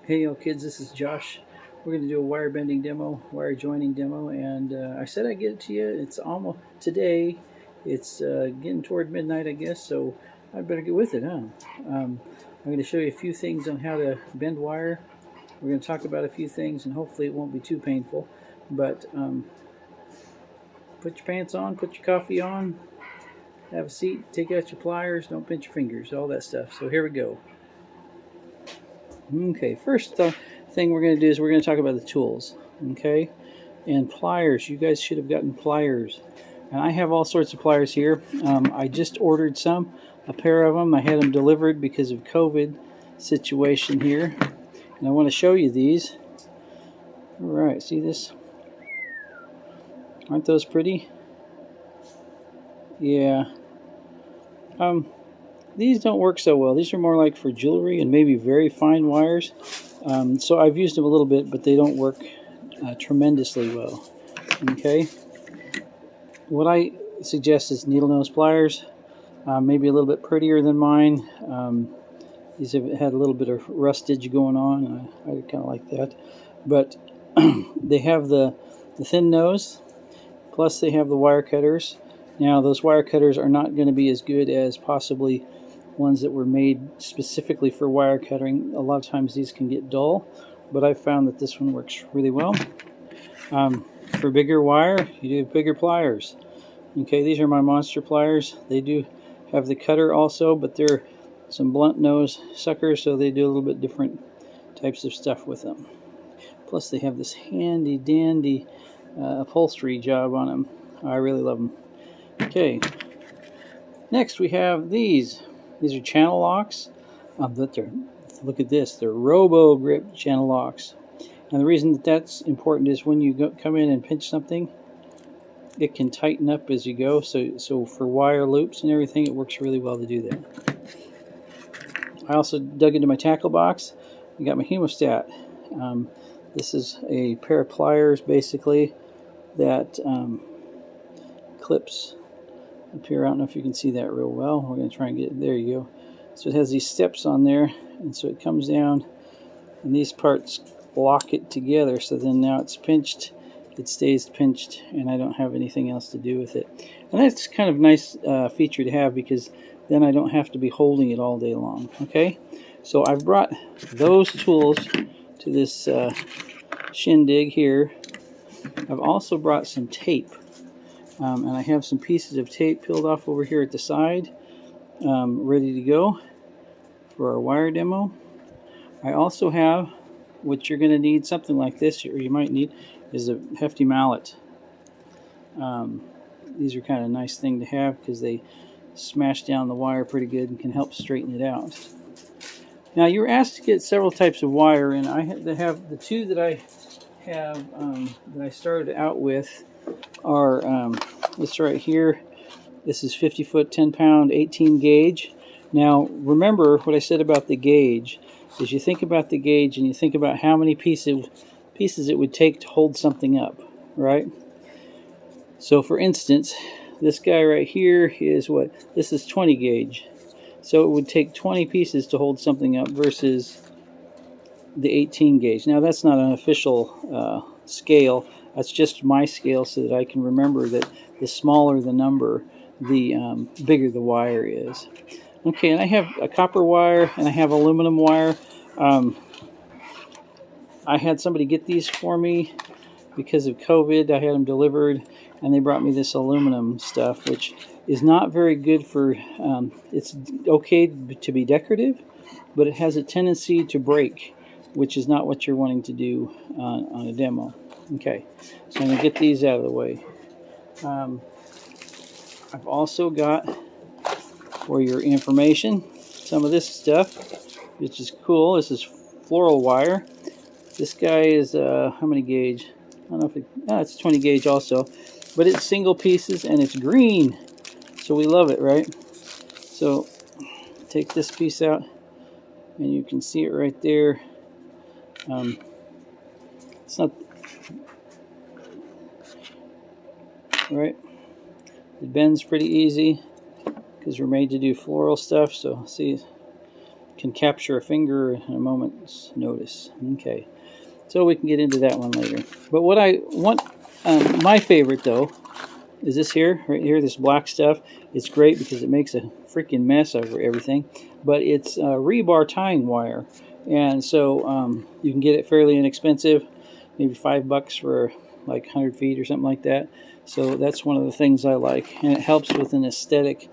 Hey y'all kids, this is Josh. We're going to do a wire bending demo, wire joining demo, and I said I'd get it to you. It's almost today. It's getting toward midnight, I guess, so I better get with it, huh? I'm going to show you a few things on how to bend wire. We're going to talk about a few things, and hopefully it won't be too painful. But put your pants on, put your coffee on, have a seat, take out your pliers, don't pinch your fingers, all that stuff. So here we go. Okay, first thing we're going to do is we're going to talk about the tools. Okay, and pliers. You guys should have gotten pliers. And I have all sorts of pliers here. I just ordered a pair of them. I had them delivered because of COVID situation here. And I want to show you these. All right, see this? Aren't those pretty? Yeah. These don't work so well. These are more like for jewelry and maybe very fine wires. So I've used them a little bit, but they don't work tremendously well. Okay. What I suggest is needle nose pliers, maybe a little bit prettier than mine. These have had a little bit of rustage going on. I kind of like that, but they have the thin nose, plus they have the wire cutters. Now those wire cutters are not going to be as good as possibly ones that were made specifically for wire cutting. A lot of times these can get dull, but I've found that this one works really well. For bigger wire, you do bigger pliers. Okay, these are my monster pliers. They do have the cutter also, but they're some blunt nose suckers, so they do a little bit different types of stuff with them. Plus they have this handy dandy upholstery job on them. I really love them. Okay, next we have these. These are channel locks. Look at this, they're Robo Grip channel locks. And the reason that that's important is when you come in and pinch something, it can tighten up as you go. So for wire loops and everything, it works really well to do that. I also dug into my tackle box. I got my hemostat. This is a pair of pliers basically that clips up here. I don't know if you can see that real well. We're going to try and get it. There you go. So it has these steps on there, and so it comes down, and these parts lock it together. So then now it's pinched, it stays pinched, and I don't have anything else to do with it. And that's kind of a nice feature to have, because then I don't have to be holding it all day long. Okay, so I've brought those tools to this shindig here. I've also brought some tape, and I have some pieces of tape peeled off over here at the side, ready to go for our wire demo. I also have, what you're going to need, something like this, or you might need, is a hefty mallet. These are kind of a nice thing to have because they smash down the wire pretty good and can help straighten it out. Now you're asked to get several types of wire, and I have the two that I have that I started out with are this right here. This is 50 foot, 10 pound, 18 gauge. Now remember what I said about the gauge. Is you think about the gauge and you think about how many pieces it would take to hold something up, right? So for instance, this guy right here is what? This is 20 gauge. So it would take 20 pieces to hold something up versus the 18 gauge. Now that's not an official scale. That's just my scale so that I can remember that the smaller the number, the bigger the wire is. Okay, and I have a copper wire and I have aluminum wire. I had somebody get these for me because of COVID. I had them delivered, and they brought me this aluminum stuff, which is not very good for, it's okay to be decorative, but it has a tendency to break, which is not what you're wanting to do on a demo. Okay, so I'm going to get these out of the way. I've also got, for your information, some of this stuff, which is cool. This is floral wire. This guy is, how many gauge? I don't know if it's 20 gauge also, but it's single pieces and it's green, so we love it, right? So take this piece out and you can see it right there. It's not right. It bends pretty easy because we're made to do floral stuff. So see, can capture a finger in a moment's notice. Okay, so we can get into that one later. But what I want, my favorite though, is this here, right here, this black stuff. It's great because it makes a freaking mess over everything. But it's rebar tying wire, and so you can get it fairly inexpensive, maybe $5 for like 100 feet or something like that. So that's one of the things I like, and it helps with an aesthetic.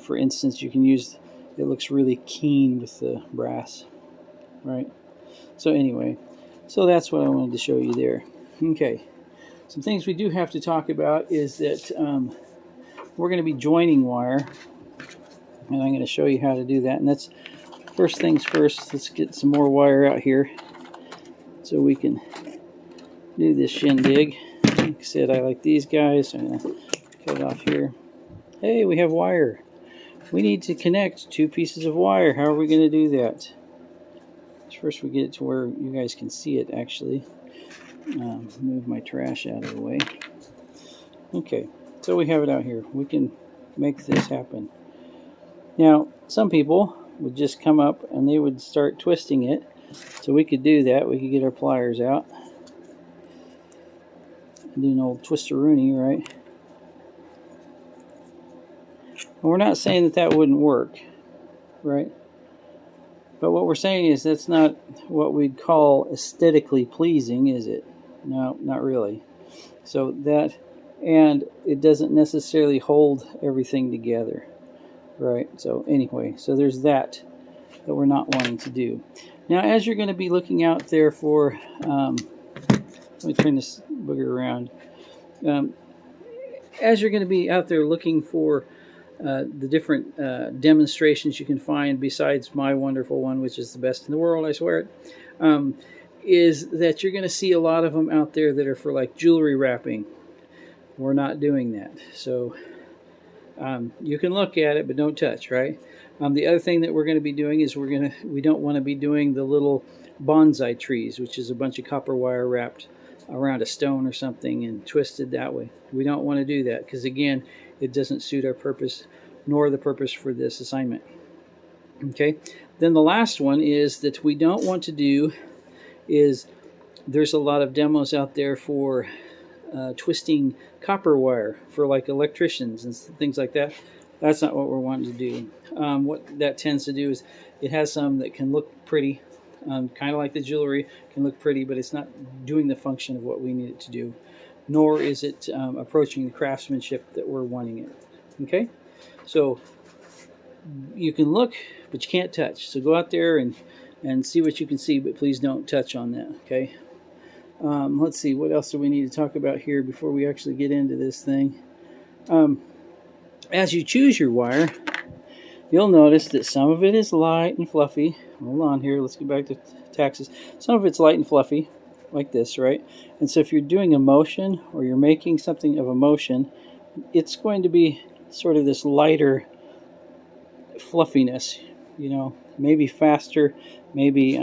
For instance, you can use, it looks really keen with the brass, right? So anyway, so that's what I wanted to show you there. Okay, some things we do have to talk about is that we're going to be joining wire, and I'm going to show you how to do that. And that's first things first. Let's get some more wire out here so we can do this shindig. Like I said, I like these guys. I'm going to cut it off here. Hey, we have wire. We need to connect 2 pieces of wire. How are we going to do that? First, we get it to where you guys can see it, actually. Move my trash out of the way. Okay, so we have it out here. We can make this happen. Now, some people would just come up and they would start twisting it. So we could do that. We could get our pliers out. Do an old twister-rooney, right? And we're not saying that that wouldn't work, right? But what we're saying is that's not what we'd call aesthetically pleasing, is it? No, not really. So that, and it doesn't necessarily hold everything together, right? So anyway, so there's that we're not wanting to do. Now, as you're going to be looking out there for, let me turn this booger around. As you're going to be out there looking for the different demonstrations you can find besides my wonderful one, which is the best in the world, I swear it, is that you're going to see a lot of them out there that are for like jewelry wrapping. We're not doing that. So you can look at it, but don't touch, right? The other thing that we're going to be doing is we don't want to be doing the little bonsai trees, which is a bunch of copper wire wrapped around a stone or something and twisted that way. We don't want to do that because, again, it doesn't suit our purpose nor the purpose for this assignment. Okay, then the last one is that we don't want to do is there's a lot of demos out there for twisting copper wire for like electricians and things like that. That's not what we're wanting to do. What that tends to do is it has some that can look pretty, kind of like the jewelry, can look pretty, but it's not doing the function of what we need it to do, nor is it approaching the craftsmanship that we're wanting it. Okay, so you can look, but you can't touch. So go out there and see what you can see, but please don't touch on that. Okay. Let's see, what else do we need to talk about here before we actually get into this thing? As you choose your wire, you'll notice that some of it is light and fluffy. Hold on here, let's get back to taxes. Some of it's light and fluffy, like this, right? And so if you're doing a motion or you're making something of a motion, it's going to be sort of this lighter fluffiness, you know, maybe faster, maybe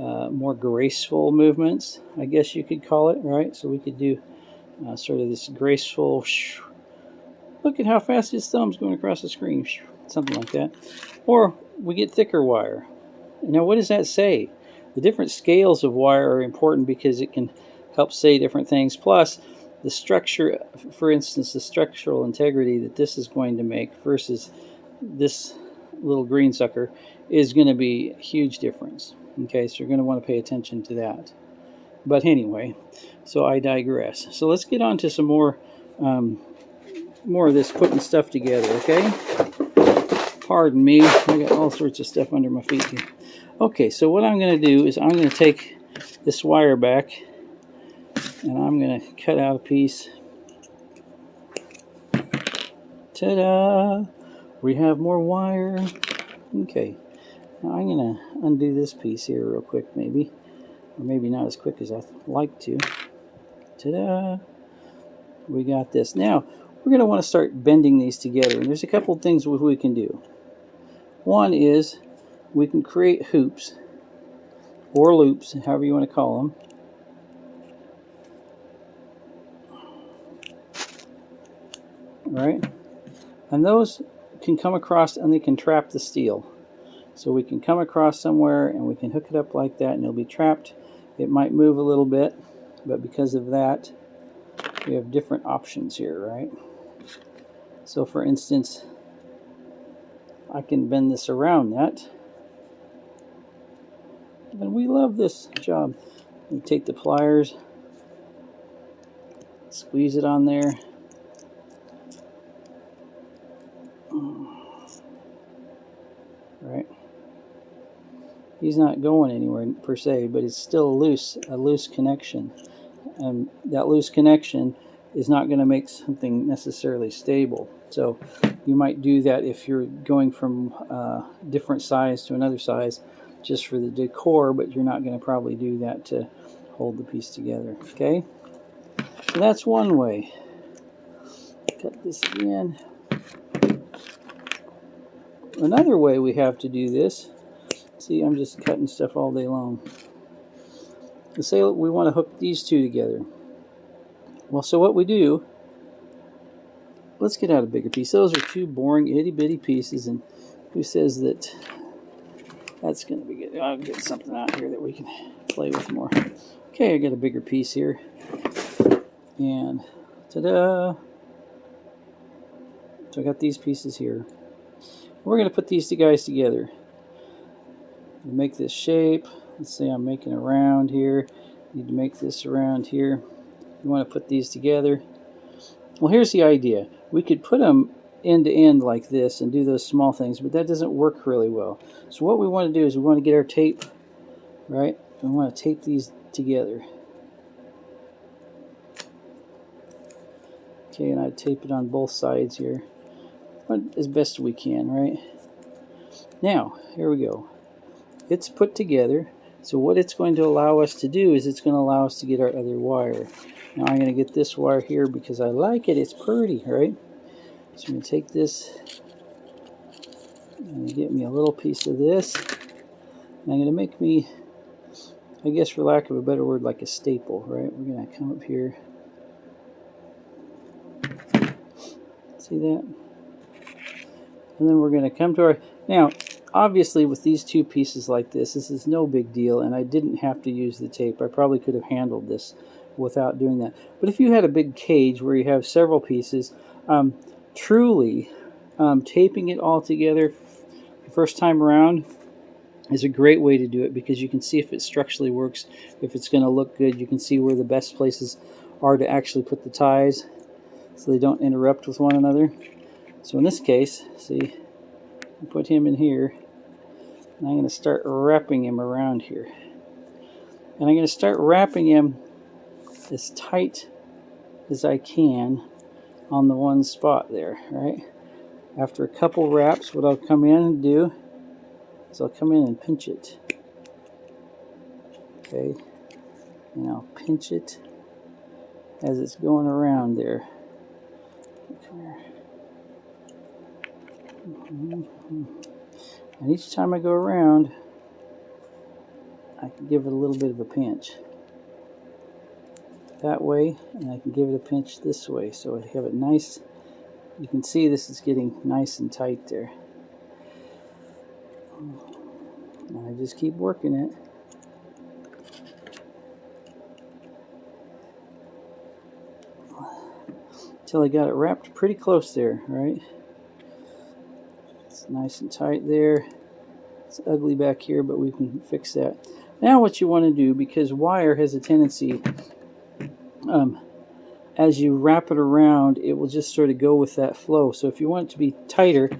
more graceful movements, I guess you could call it, right? So we could do sort of this graceful, look at how fast his thumb's going across the screen, something like that. Or we get thicker wire. Now, what does that say? The different scales of wire are important because it can help say different things. Plus, the structure, for instance, the structural integrity that this is going to make versus this little green sucker is going to be a huge difference. Okay, so you're going to want to pay attention to that. But anyway, so I digress. So let's get on to some more of this putting stuff together, okay? Pardon me, I got all sorts of stuff under my feet here. Okay, so what I'm going to do is I'm going to take this wire back and I'm going to cut out a piece. Ta-da! We have more wire. Okay, now I'm going to undo this piece here real quick, maybe. Or maybe not as quick as I'd like to. Ta-da! We got this. Now, we're going to want to start bending these together. And there's a couple of things we can do. One is we can create hoops or loops, however you want to call them. Right? And those can come across and they can trap the steel. So we can come across somewhere and we can hook it up like that and it'll be trapped. It might move a little bit, but because of that, we have different options here, right? So for instance, I can bend this around that. And we love this job. You take the pliers, squeeze it on there. Right? He's not going anywhere per se, but it's still a loose connection. And that loose connection is not going to make something necessarily stable. So you might do that if you're going from different size to another size just for the decor, but you're not going to probably do that to hold the piece together. Okay? So that's one way. Cut this again. Another way we have to do this, see, I'm just cutting stuff all day long. Let's say we want to hook these two together. Well, so what we do, let's get out a bigger piece. Those are two boring itty-bitty pieces, and who says that that's going to be good? I'll get something out here that we can play with more. Okay, I got a bigger piece here. And ta-da! So I got these pieces here. We're going to put these two guys together. Make this shape. Let's say I'm making a round here. Need to make this around here. You want to put these together. Well, here's the idea. We could put them end to end like this and do those small things, but that doesn't work really well. So what we want to do is we want to get our tape, right? We want to tape these together. Okay, and I tape it on both sides here, as best we can, right? Now, here we go. It's put together. So what it's going to allow us to do is it's going to allow us to get our other wire. Now I'm going to get this wire here because I like it. It's pretty, right? So I'm going to take this and get me a little piece of this. And I'm going to make me, I guess for lack of a better word, like a staple, right? We're going to come up here. See that? And then we're going to come to our, now obviously with these two pieces like this is no big deal, and I didn't have to use the tape. I probably could have handled this without doing that. But if you had a big cage where you have several pieces, truly taping it all together the first time around is a great way to do it, because you can see if it structurally works, if it's going to look good. You can see where the best places are to actually put the ties so they don't interrupt with one another. So in this case, see, I put him in here, and I'm going to start wrapping him around here. And I'm going to start wrapping him as tight as I can on the one spot there, right? After a couple wraps, what I'll come in and do is I'll come in and pinch it. Okay, and I'll pinch it as it's going around there. Come here. And each time I go around, I can give it a little bit of a pinch that way, and I can give it a pinch this way, so I have it nice. You can see this is getting nice and tight there. And I just keep working it. Until I got it wrapped pretty close there, right? It's nice and tight there. It's ugly back here, but we can fix that. Now what you want to do, because wire has a tendency, as you wrap it around, it will just sort of go with that flow. So if you want it to be tighter,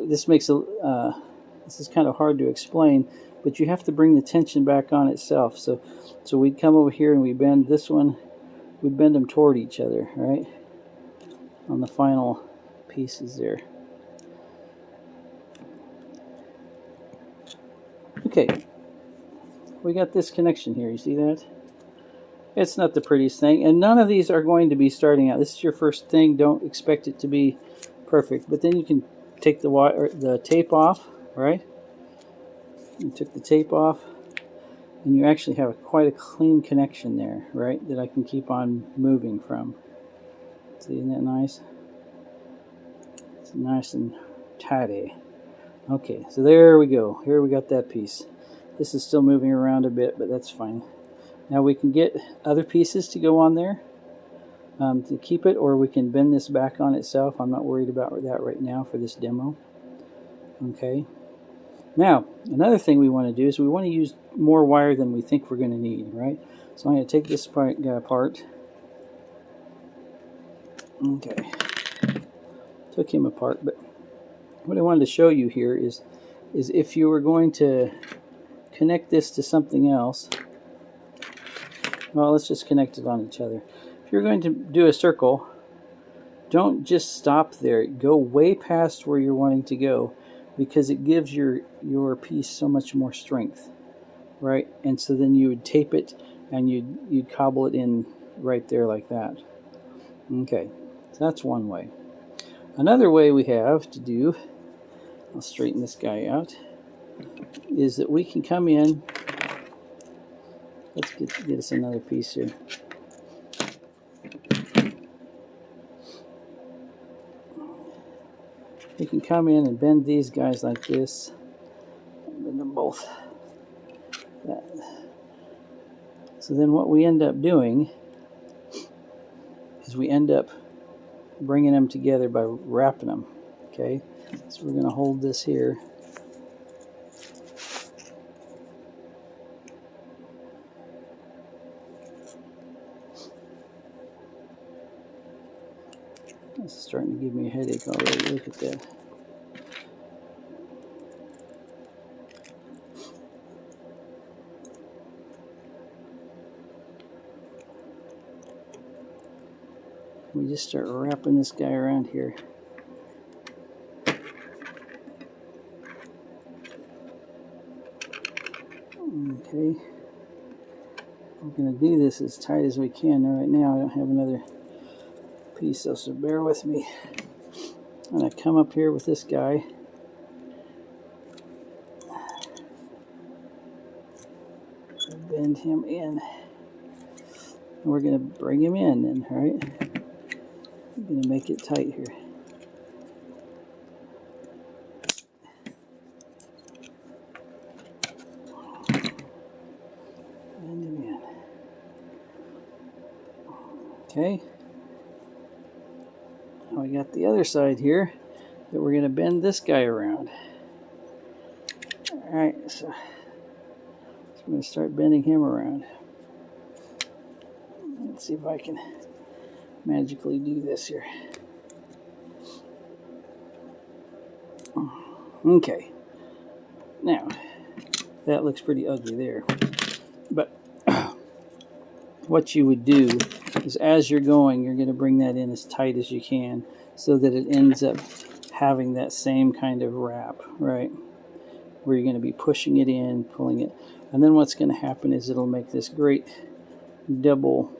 this makes this is kind of hard to explain, but you have to bring the tension back on itself. So we come over here and we bend this one, we bend them toward each other, right? On the final pieces there. Okay, we got this connection here. You see that? It's not the prettiest thing, and none of these are going to be starting out. This is your first thing. Don't expect it to be perfect. But then you can take the tape off, right? You took the tape off, and you actually have quite a clean connection there, right? That I can keep on moving from. See, isn't that nice? It's nice and tidy. Okay, so there we go. Here we got that piece. This is still moving around a bit, but that's fine. Now we can get other pieces to go on there to keep it, or we can bend this back on itself. I'm not worried about that right now for this demo. Okay. Now, another thing we want to do is we want to use more wire than we think we're going to need, right? So I'm going to take this part apart. Okay. Took him apart, but what I wanted to show you here is if you were going to connect this to something else, well, let's just connect it on each other. If you're going to do a circle, don't just stop there. Go way past where you're wanting to go, because it gives your piece so much more strength, right? And so then you would tape it and you'd cobble it in right there like that. Okay, so that's one way. Another way we have to do, I'll straighten this guy out, is that we can come in. Let's get us another piece here. You can come in and bend these guys like this. Bend them both. So then what we end up doing is we end up bringing them together by wrapping them. Okay, so we're going to hold this here. This is starting to give me a headache already. Look at that. We just start wrapping this guy around here. Okay. We're going to do this as tight as we can. Right now I don't have another piece, so bear with me. I'm going to come up here with this guy. Bend him in. And we're going to bring him in then, right? I'm going to make it tight here. Bend him in. Okay. Now we got the other side here that we're going to bend this guy around. Alright, so I'm going to start bending him around. Let's see if I can magically do this here. Okay. Now, that looks pretty ugly there. But what you would do is as you're going, you're going to bring that in as tight as you can so that it ends up having that same kind of wrap, right? Where you're going to be pushing it in, pulling it. And then what's going to happen is it'll make this great double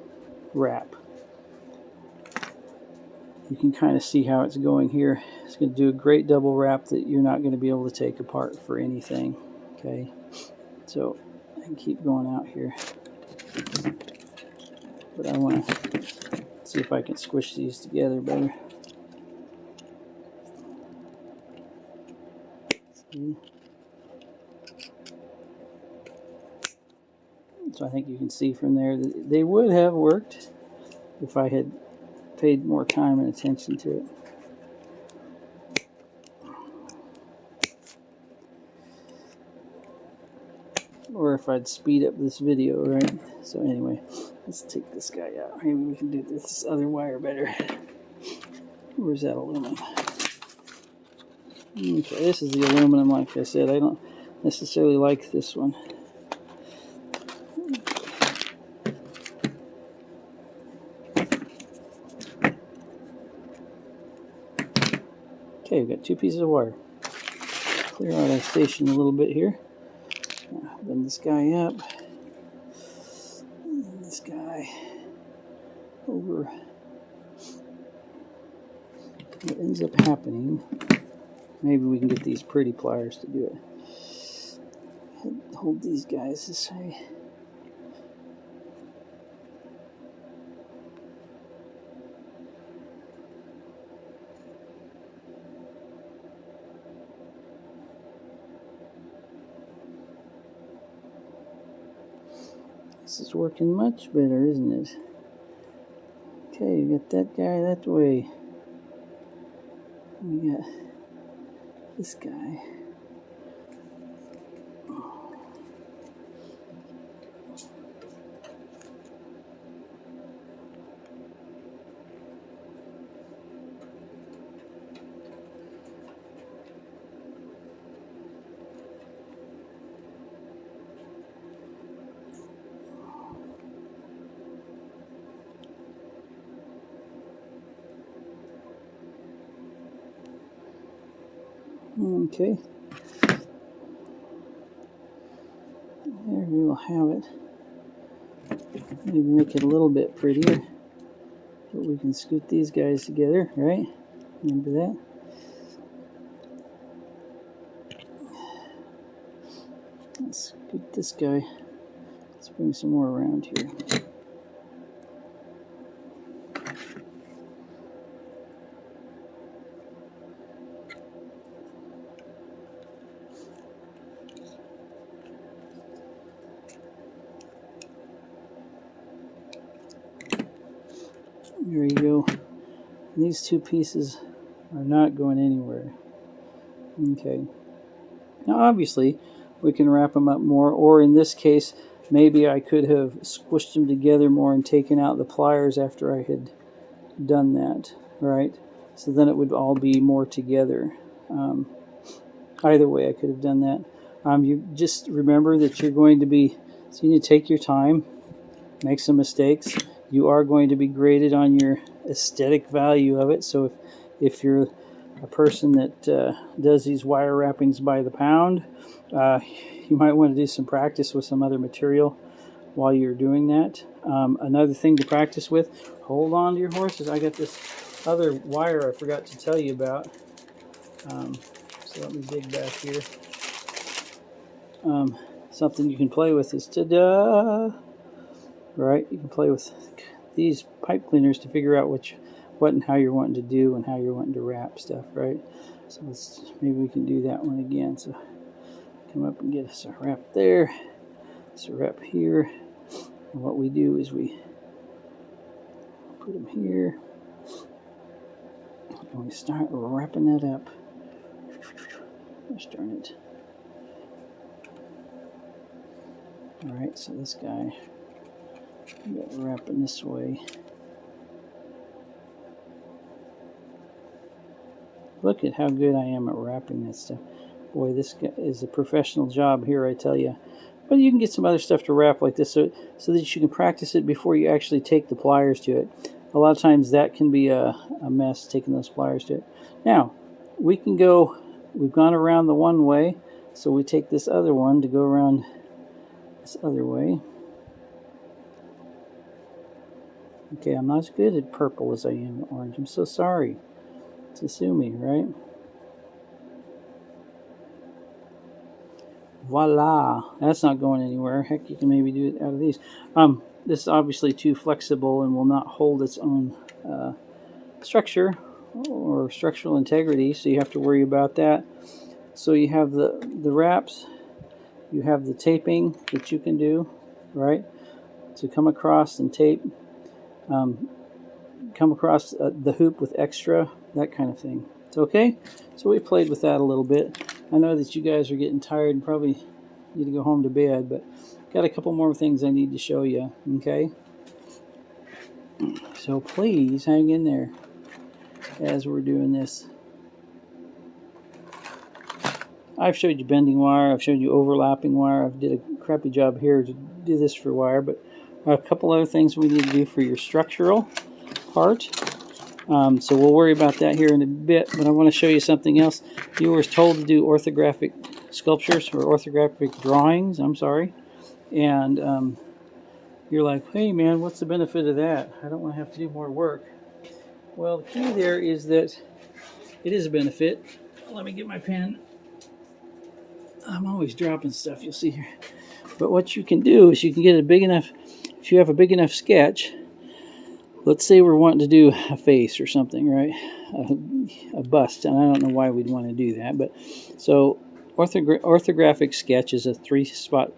wrap. You can kind of see how it's going here. It's going to do a great double wrap that you're not going to be able to take apart for anything. Okay, so I can keep going out here, but I want to see if I can squish these together better. See? So I think you can see from there that they would have worked if I had paid more time and attention to it. Or if I'd speed up this video, right? So anyway, let's take this guy out. Maybe we can do this other wire better. Where's that aluminum? Okay, this is the aluminum, like I said. I don't necessarily like this one. Okay, we've got two pieces of wire. Clear out our station a little bit here. Bend this guy up. Bend this guy over. What ends up happening, maybe we can get these pretty pliers to do it. Hold these guys this way. This is working much better, isn't it? Okay, we got that guy that way. We got this guy. Okay. There we will have it. Maybe make it a little bit prettier. But we can scoot these guys together, right? Remember that? Let's scoot this guy. Let's bring some more around here. There you go. And these two pieces are not going anywhere. Okay. Now obviously we can wrap them up more, or in this case maybe I could have squished them together more and taken out the pliers after I had done that, right? So then it would all be more together. Either way I could have done that. You just remember that you're going to be, so you need to take your time, make some mistakes. You are going to be graded on your aesthetic value of it. So if you're a person that does these wire wrappings by the pound, you might want to do some practice with some other material while you're doing that. Another thing to practice with, hold on to your horses. I got this other wire I forgot to tell you about. So let me dig back here. Something you can play with is, ta-da! Right, you can play with these pipe cleaners to figure out what and how you're wanting to do and how you're wanting to wrap stuff, right? So maybe we can do that one again. So come up and get us a wrap there, it's a wrap here. And what we do is we put them here and we start wrapping that up. Gosh darn it. Alright, so this guy, we got wrapping this way. Look at how good I am at wrapping that stuff. Boy, this is a professional job here, I tell you. But you can get some other stuff to wrap like this so that you can practice it before you actually take the pliers to it. A lot of times that can be a mess, taking those pliers to it. Now, we've gone around the one way, so we take this other one to go around this other way. Okay, I'm not as good at purple as I am at orange. I'm so sorry. It's sue me, right? Voila! That's not going anywhere. Heck, you can maybe do it out of these. This is obviously too flexible and will not hold its own structure or structural integrity, so you have to worry about that. So you have the wraps, you have the taping that you can do, right? So come across and tape, come across the hoop with extra, that kind of thing. It's okay? So we played with that a little bit. I know that you guys are getting tired and probably need to go home to bed, but got a couple more things I need to show you, okay? So please hang in there as we're doing this. I've showed you bending wire, I've showed you overlapping wire, I've did a crappy job here to do this for wire, but a couple other things we need to do for your structural part. So we'll worry about that here in a bit, but I want to show you something else. You were told to do orthographic sculptures or orthographic drawings, I'm sorry, and you're like, hey man, what's the benefit of that? I don't want to have to do more work. Well, the key there is that it is a benefit. Let me get my pen. I'm always dropping stuff, you'll see here. But what you can do is you can get a big enough, if you have a big enough sketch, let's say we're wanting to do a face or something, right? A bust, and I don't know why we'd want to do that, but so orthographic sketch is a 3-spot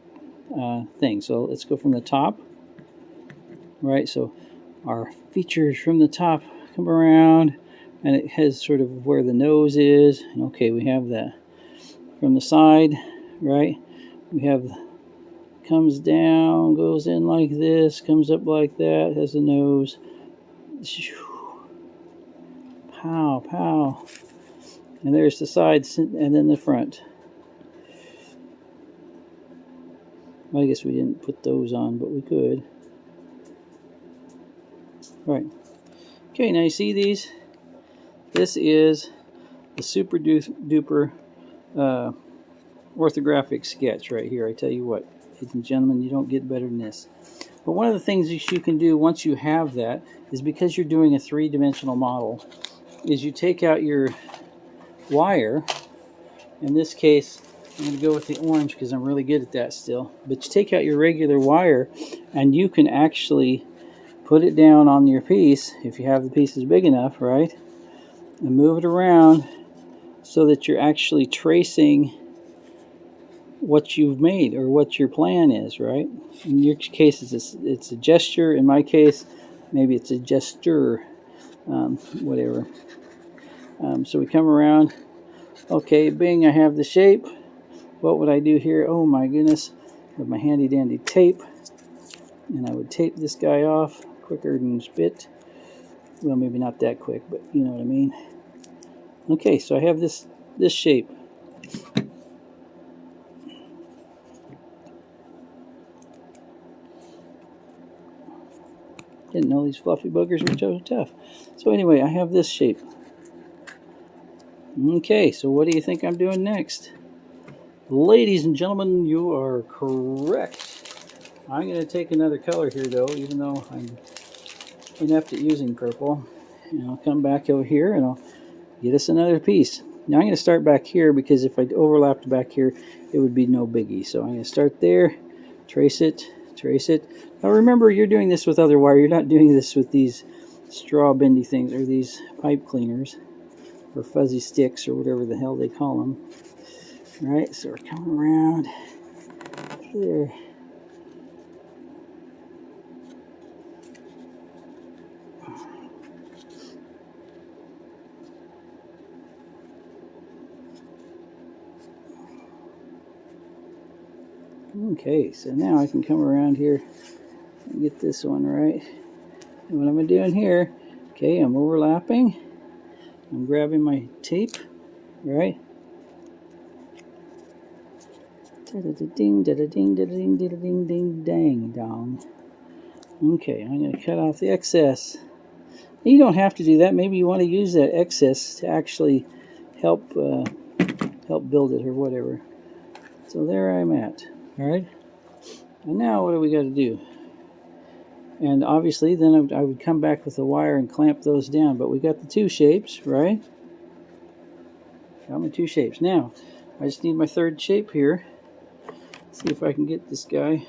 thing. So let's go from the top, right? So our features from the top come around, and it has sort of where the nose is. And okay, we have that from the side, right? We have comes down, goes in like this, comes up like that, has a nose. Pow, pow. And there's the sides and then the front. Well, I guess we didn't put those on, but we could. Right. Okay, now you see these? This is the super duper orthographic sketch right here. I tell you what, ladies and gentlemen, you don't get better than this. But one of the things that you can do once you have that is, because you're doing a three-dimensional model, is you take out your wire. In this case, I'm going to go with the orange because I'm really good at that still. But you take out your regular wire, and you can actually put it down on your piece, if you have the pieces big enough, right? And move it around so that you're actually tracing what you've made or what your plan is, right? In your case, it's a gesture. In my case, maybe it's a gesture, whatever. So we come around. Okay, bing, I have the shape. What would I do here? Oh my goodness, with my handy dandy tape. And I would tape this guy off quicker than spit. Well, maybe not that quick, but you know what I mean. Okay, so I have this shape. Didn't know these fluffy boogers were so tough. So anyway, I have this shape. Okay, so what do you think I'm doing next? Ladies and gentlemen, you are correct. I'm going to take another color here, though, even though I'm inept at using purple. And I'll come back over here and I'll get us another piece. Now I'm going to start back here, because if I overlapped back here, it would be no biggie. So I'm going to start there, trace it, trace it. Now remember, you're doing this with other wire. You're not doing this with these straw bendy things, or these pipe cleaners, or fuzzy sticks, or whatever the hell they call them. All right, so we're coming around there. Okay, so now I can come around here and get this one right. And what I'm doing here, okay, I'm overlapping. I'm grabbing my tape, right? Da-da-da-ding, da-da-ding, da-da-ding, da-da-ding, ding, dang, dong. Okay, I'm going to cut off the excess. You don't have to do that. Maybe you want to use that excess to actually help build it or whatever. So there I'm at. All right. And now what do we got to do? And obviously then I would come back with the wire and clamp those down. But we got the two shapes, right? Got my two shapes. Now, I just need my third shape here. See if I can get this guy.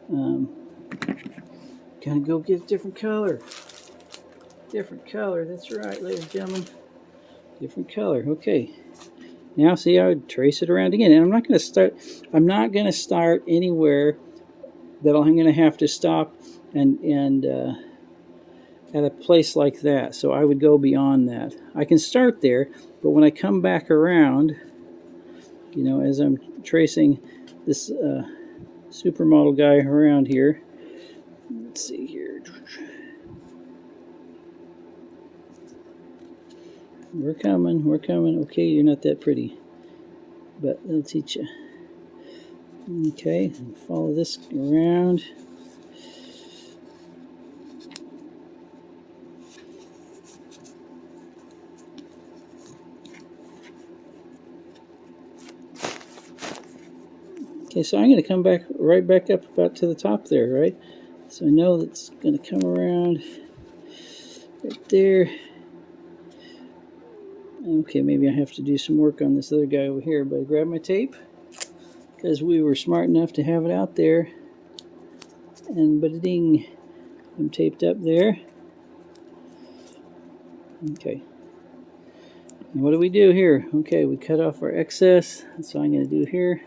Gonna go get a different color. Different color, that's right, ladies and gentlemen. Different color, okay. Now see, I would trace it around again. And I'm not gonna start anywhere that I'm gonna have to stop and at a place like that. So I would go beyond that. I can start there, but when I come back around, you know, as I'm tracing this supermodel guy around here, let's see here. We're coming, we're coming. Okay, you're not that pretty, but they'll teach you. Okay, follow this around. Okay, so I'm going to come right back up about to the top there, right? So I know that's going to come around right there. Okay, maybe I have to do some work on this other guy over here, but I grab my tape because we were smart enough to have it out there. And ba-ding, I'm taped up there. Okay. And what do we do here? Okay, we cut off our excess. That's what I'm going to do here.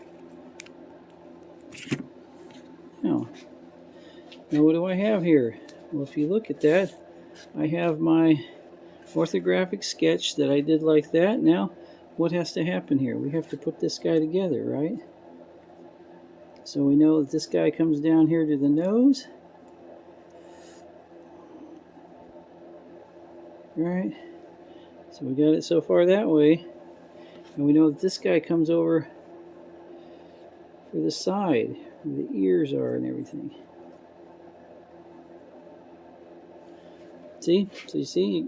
Now what do I have here? Well, if you look at that, I have my orthographic sketch that I did like that. Now, what has to happen here? We have to put this guy together, right? So we know that this guy comes down here to the nose. Right? So we got it so far that way. And we know that this guy comes over for the side, where the ears are and everything. See? So you see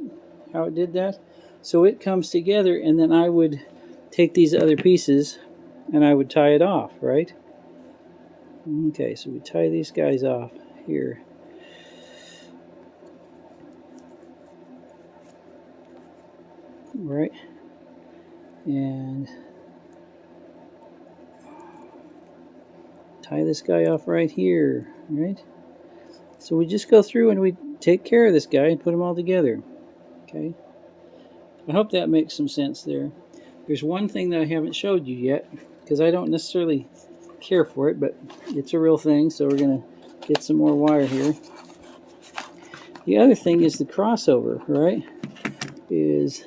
how it did that? So it comes together, and then I would take these other pieces and I would tie it off, right? Okay, so we tie these guys off here. Right? And tie this guy off right here, right? So we just go through and we take care of this guy and put them all together. Okay? I hope that makes some sense there. There's one thing that I haven't showed you yet, because I don't necessarily care for it, but it's a real thing, so we're going to get some more wire here. The other thing is the crossover, right? Is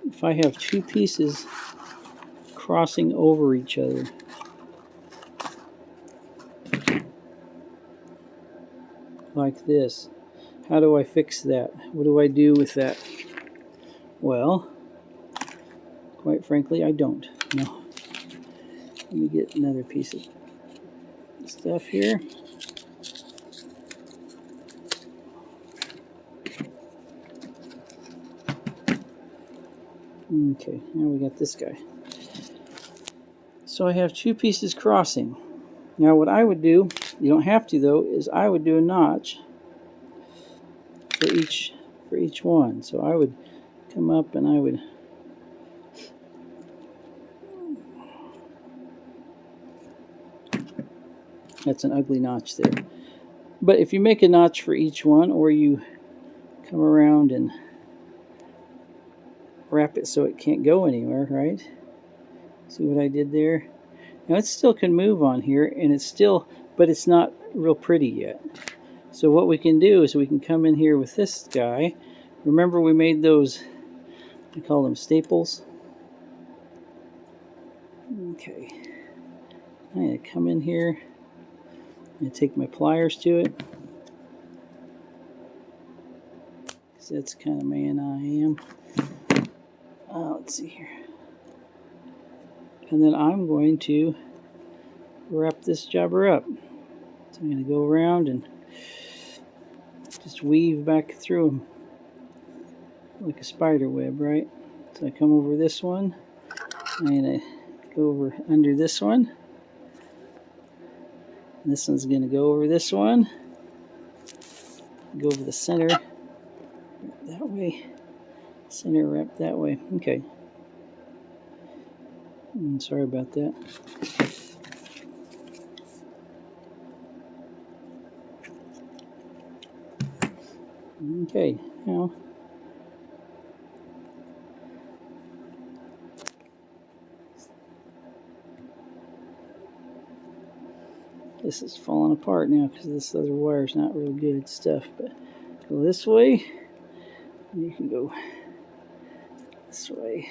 if I have two pieces crossing over each other, like this, how do I fix that? What do I do with that? Well, quite frankly, I don't. No. Let me get another piece of stuff here. Okay, now we got this guy. So I have two pieces crossing. Now what I would do, you don't have to though, is I would do a notch for each one. So I would come up and I would that's an ugly notch there. But if you make a notch for each one, or you come around and wrap it so it can't go anywhere, right? See what I did there? Now it still can move on here, and it's still, but it's not real pretty yet. So what we can do is we can come in here with this guy. Remember we made those, I call them staples. Okay. I'm going to come in here and take my pliers to it. Because that's the kind of man I am. Let's see here. And then I'm going to wrap this jobber up. So I'm going to go around and just weave back through them like a spider web, right? So I come over this one. I'm going to go over under this one. And this one's going to go over this one. Go over the center that way. Center wrap that way. Okay. Sorry about that. Okay, now this is falling apart now because this other wire's not real good stuff. But go this way, and you can go this way.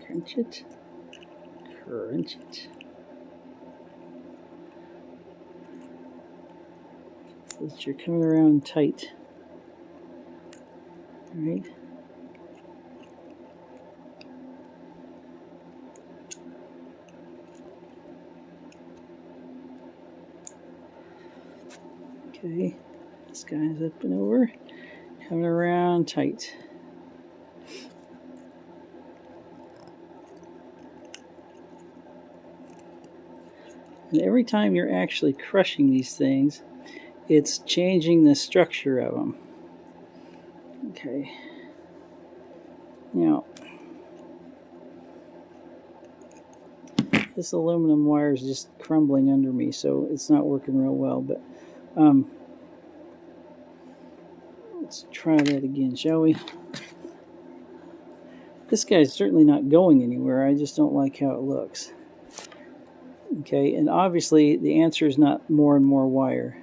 Crunch it. Crunch it. So that you're coming around tight. Alright. Okay. This guy's up and over. Coming around tight. And every time you're actually crushing these things, it's changing the structure of them. Okay. Now, this aluminum wire is just crumbling under me, so it's not working real well. But let's try that again, shall we? This guy's certainly not going anywhere. I just don't like how it looks. Okay, and obviously the answer is not more and more wire.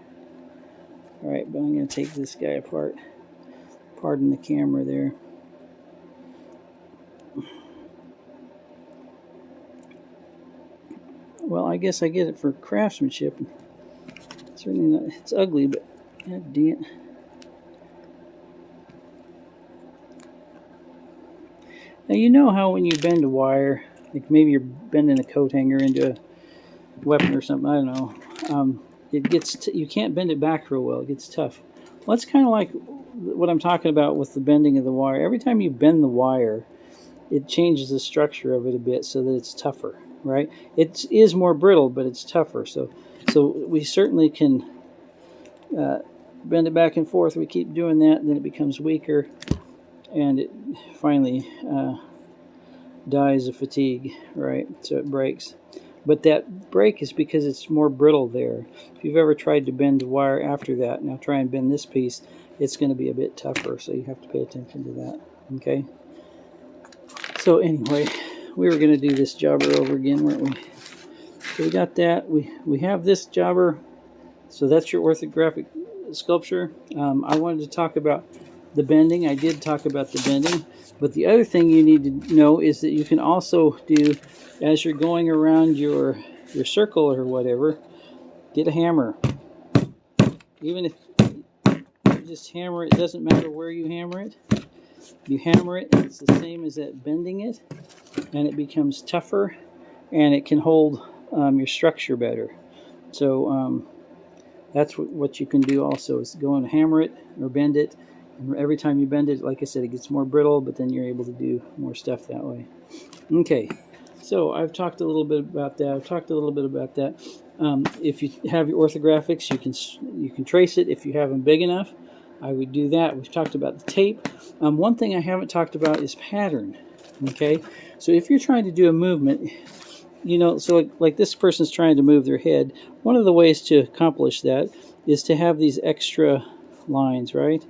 All right, but I'm going to take this guy apart. Pardon the camera there. Well, I guess I get it for craftsmanship. Certainly not. It's ugly, but god dang it. Now you know how when you bend a wire, like maybe you're bending a coat hanger into a weapon or something. I don't know. It gets you can't bend it back real well. It gets tough. Well, it's kind of like what I'm talking about with the bending of the wire. Every time you bend the wire, it changes the structure of it a bit so that it's tougher, right? It is more brittle, but it's tougher. So we certainly can bend it back and forth. We keep doing that, and then it becomes weaker, and it finally dies of fatigue, right? So it breaks. But that break is because it's more brittle there. If you've ever tried to bend a wire after that, now try and bend this piece, it's going to be a bit tougher, so you have to pay attention to that, okay? So anyway, we were going to do this jobber over again, weren't we? So we got that. We have this jobber. So that's your orthographic sculpture. I wanted to talk about the bending. I did talk about the bending. But the other thing you need to know is that you can also do, as you're going around your circle or whatever, get a hammer. Even if you just hammer it, doesn't matter where you hammer it. You hammer it, it's the same as that bending it, and it becomes tougher, and it can hold your structure better. So that's what you can do also, is go and hammer it or bend it. And every time you bend it, like I said, it gets more brittle, but then you're able to do more stuff that way. Okay, so I've talked a little bit about that. If you have your orthographics, you can trace it. If you have them big enough, I would do that. We've talked about the tape. One thing I haven't talked about is pattern. Okay, so if you're trying to do a movement, you know, so like this person's trying to move their head, one of the ways to accomplish that is to have these extra lines, right?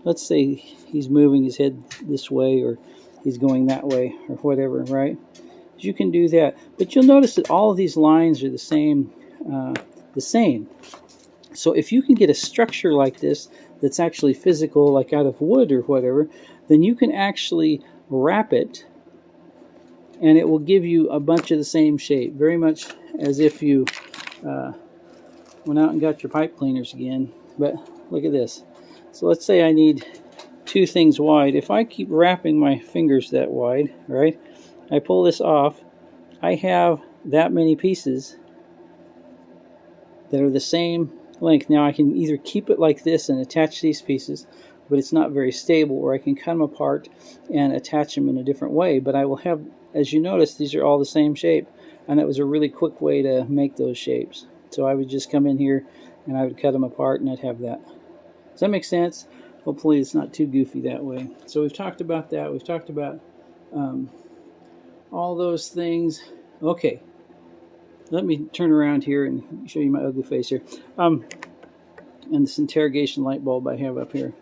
Let's say he's moving his head this way, or he's going that way, or whatever, right? You can do that, but you'll notice that all of these lines are the same. So if you can get a structure like this that's actually physical, like out of wood or whatever, then you can actually wrap it, and it will give you a bunch of the same shape, very much as if you went out and got your pipe cleaners again. But look at this. So let's say I need 2 things wide. If I keep wrapping my fingers that wide, right, I pull this off, I have that many pieces that are the same length. Now I can either keep it like this and attach these pieces, but it's not very stable, or I can cut them apart and attach them in a different way. But I will have, as you notice, these are all the same shape, and that was a really quick way to make those shapes. So I would just come in here and I would cut them apart, and I'd have that. Does that make sense? Hopefully it's not too goofy that way. So we've talked about that. We've talked about all those things. Okay, let me turn around here and show you my ugly face here. And this interrogation light bulb I have up here.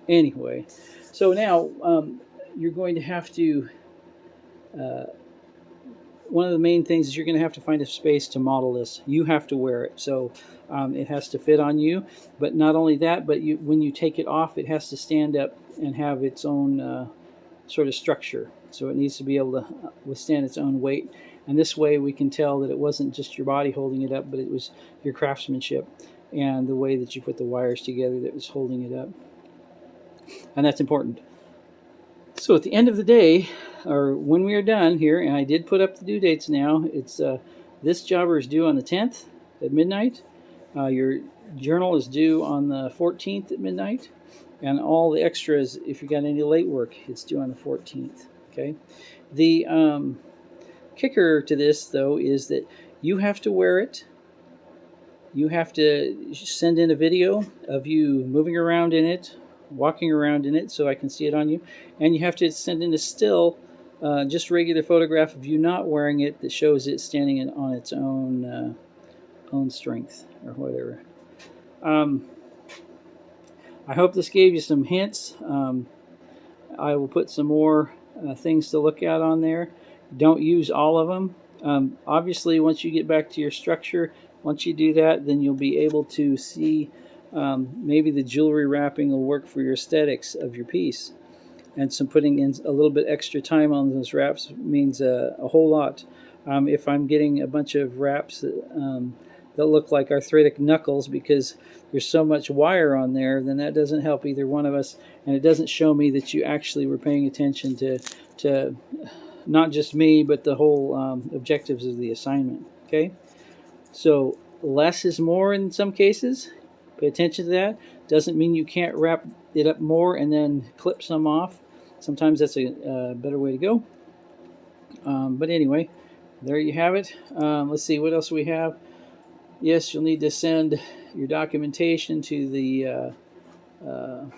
Anyway, so now you're going to have to, one of the main things is you're going to have to find a space to model this. You have to wear it, so it has to fit on you. But not only that, but when you take it off, it has to stand up and have its own sort of structure. So it needs to be able to withstand its own weight. And this way we can tell that it wasn't just your body holding it up, but it was your craftsmanship and the way that you put the wires together that was holding it up. And that's important. So at the end of the day, or when we are done here, and I did put up the due dates now, it's this jobber is due on the 10th at midnight. Your journal is due on the 14th at midnight. And all the extras, if you got any late work, it's due on the 14th. Okay. The kicker to this, though, is that you have to wear it. You have to send in a video of you moving around in it, walking around in it, so I can see it on you. And you have to send in a still just regular photograph of you not wearing it that shows it standing on its own strength or whatever. I hope this gave you some hints. I will put some more things to look at on there. Don't use all of them. Obviously, once you get back to your structure, once you do that, then you'll be able to see maybe the jewelry wrapping will work for your aesthetics of your piece. And some putting in a little bit extra time on those wraps means a whole lot. If I'm getting a bunch of wraps that look like arthritic knuckles because there's so much wire on there, then that doesn't help either one of us, and it doesn't show me that you actually were paying attention to not just me, but the whole objectives of the assignment. Okay, so less is more in some cases. Pay attention to that. Doesn't mean you can't wrap it up more and then clip some off. Sometimes that's a better way to go. But anyway, there you have it. Let's see, what else we have? Yes, you'll need to send your documentation to the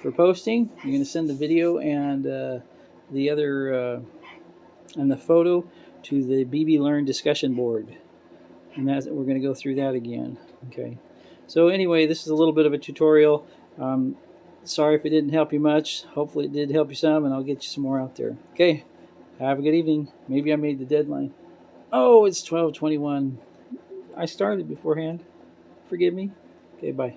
for posting. You're going to send the video and the other and the photo to the BB Learn discussion board, and we're going to go through that again. Okay. So anyway, this is a little bit of a tutorial. Sorry if it didn't help you much. Hopefully it did help you some, and I'll get you some more out there. Okay. Have a good evening. Maybe I made the deadline. Oh, it's 12:21. I started beforehand. Forgive me. Okay, bye.